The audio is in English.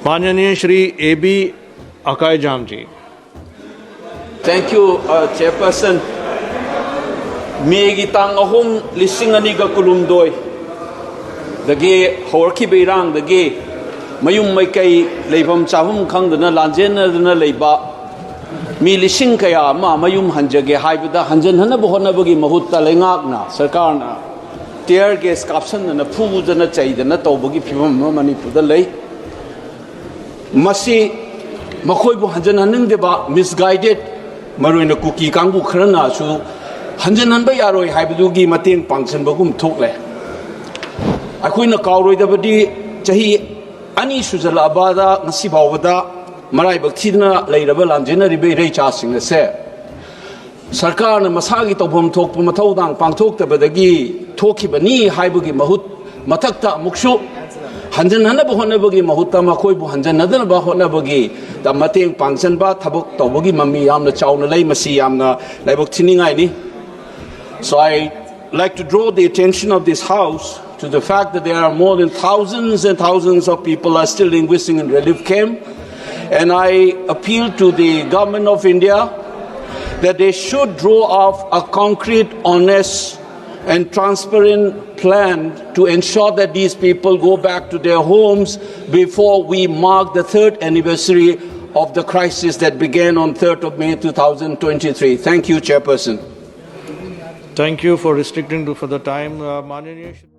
माननीय Shri AB Akoijam ji. Thank you, Chairperson. Megi tang ahum lisingani ga kulumdoi. Dagi horki beirang dagi mayum mai kai leibam chahum khang dana lanjen dana leiba mi lising kaya ma mayum hanjage haibada hanjan hana bohona bagi mahutta lengak na sarkar na tear gas caption na phu dana chai dana tawbagi phimam Manipur da lei masi makhoi bu hanjan haning deba misguided maroina kuki kangbu khrana su hanjan hanba yaroi haibadugi mateng pangsan bagum thokle akoina kauroi dabadi chahi ani sujala abada ngasi bawada marai bakthina leiraba lanjena ribe rei cha sing se sarkar na masagi tawbam thokpa mathaudang pangthok tabadagi thokibani haibugi mahut mathakta muksu hanjan hanaba honabagi mahutta makhoi bu hanjan nadana ba honabagi ta mateng pangsan ba thabok tawbagi mami yamna chauna lei masi yamna laibok thiningai ni. So I like to draw the attention of this House to the fact that there are more than thousands and thousands of people are still linguisting in relief camp. And I appeal to the government of India that they should draw up a concrete, honest and transparent plan to ensure that these people go back to their homes before we mark the 3rd anniversary of the crisis that began on 3rd of May 2023. Thank you, Chairperson. Thank you for restricting for the time. माननीय